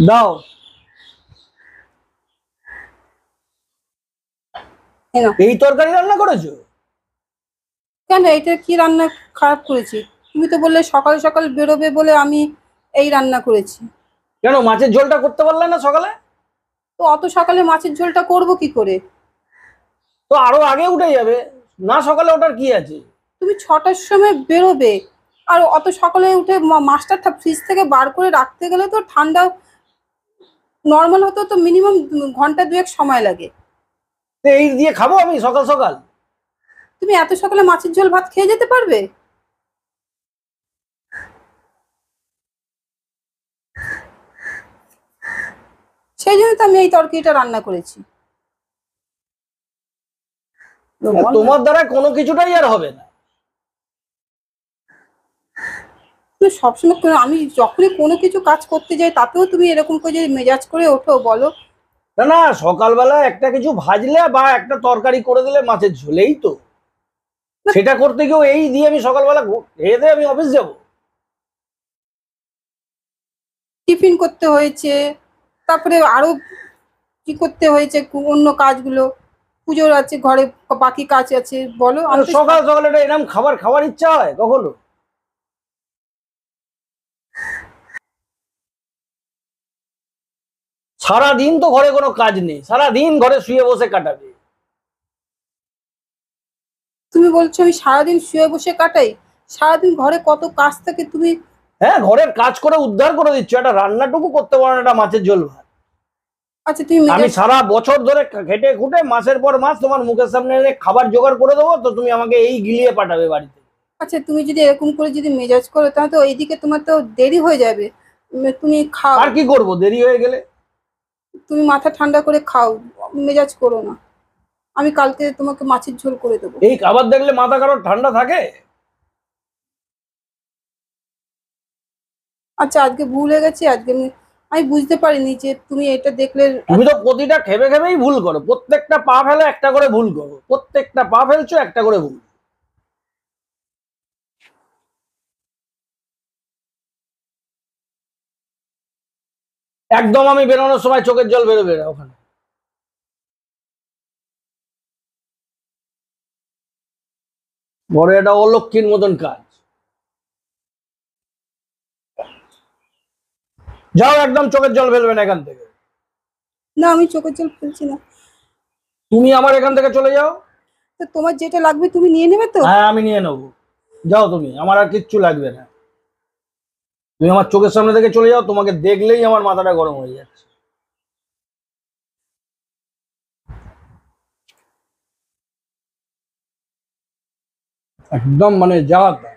দাও। এই তরকারি রান্না করেছো? কেন, এটা কি রান্না খারাপ করেছি? তুমি তো বললে সকাল সকাল বেরোবে বলে আমি এই রান্না করেছি। কেন মাছের ঝোলটা করতে পারলে না সকালে? তো অত সকালে মাছের ঝোলটা করব কি করে? তো আরো আগে উঠে যাবে না, সকালে ওঠার কি আছে? তুমি 6টার সময় বেরোবে, আর অত সকালে উঠে মাছটা ফ্রিজ থেকে বার করে রাখতে গেলে তো ঠান্ডা নর্মাল হতে তো মিনিমাম ঘন্টা দুয়েক সময় লাগে। তো এই দিয়ে খাবো আমি সকাল সকাল? তুমি এত সকালে মাছের ঝোল ভাত খেয়ে যেতে পারবে? সেই জন্য তো আমি এই তরকারিটা রান্না করেছি। তোমার দ্বারা কোনো কিছুটাই আর হবে না। সবসময় আমি যখনই কোনো কিছু কাজ করতে যাই তাতেও তুমি এরকম করে যদি মেজাজ করে ওঠো, বলো। না না, সকালবেলা একটা কিছু ভাজলে বা একটা তরকারি করে দিলে মাছের ঝোলেই তো, সেটা করতে গিয়েও এই দিয়ে আমি সকালবেলা খেয়ে দিয়ে আমি অফিস যাব। টিফিন করতে হয়েছে, তারপরে আরো কি করতে হয়েছে, অন্য কাজগুলো, পুজোর আছে, ঘরে বাকি কাজ আছে, বলো। আমি তো সকাল সকাল এটা এরকম খাবার খাওয়ার ইচ্ছা হয় কখনো? সারাদিন তো ঘরে কোনো কাজ নেই, সারাদিন ঘরে শুয়ে বসে কাটাবে। তুমি বলছো আমি সারাদিন শুয়ে বসে কাটাই? সারাদিন ঘরে কত কাজ থাকে তুমি। হ্যাঁ, ঘরের কাজ করে উদ্ধার করে দিচ্ছ, একটা রান্নাটুকু করতে পারো না, একটা মাছের ঝোল ভাত। আচ্ছা তুমি আমি সারা বছর ধরে খেটে খুটে মাসের পর মাস তোমার মুখের সামনে এনে খাবার জোগাড় করে দেবো, তো তুমি আমাকে এই গিলিয়ে পাঠাবে বাড়িতে? আচ্ছা তুমি যদি এরকম করে যদি মেজাজ করো তাহলে তো এইদিকে তোমার তো দেরি হয়ে যাবে। তুমি খাও। আর কি করব দেরি হয়ে গেলে? তুমি মাথা ঠান্ডা করে খাও, মেজাজ করো না। আমি কালকে তোমাকে মাছের ঝোল করে দেবো। এই খাবার দেখলে মাথা কারোর ঠান্ডা থাকে? আচ্ছা আজকে ভুল হয়ে গেছে, আজকে আমি বুঝতে পারিনি যে তুমি এটা দেখলে। তুমি তো প্রতিটা খেপে খেপেই ভুল করো, প্রত্যেকটা পা ফেলে একটা করে ভুল করো, প্রত্যেকটা পা ফেলছো একটা করে ভুল। একদম আমি বেরোনোর সময় চোখের জল বেরোবে না ওখানে। বড় এটা অলক্ষীর মতন কাজ। যাও, একদম চোখের জল ফেলবে না এখান থেকে। না আমি চোখের জল ফেলছি না। তুমি আমার এখান থেকে চলে যাও। তো তোমার যেটা লাগবে তুমি নিয়ে নেবে তো? হ্যাঁ আমি নিয়ে নেবো। যাও তুমি, আমার আর কিচ্ছু লাগবে না। তুমি আমার চোখের সামনে থেকে চলে যাও, তোমাকে দেখলেই আমার মাথাটা গরম হয়ে যাচ্ছে। একদম মানে যা তা।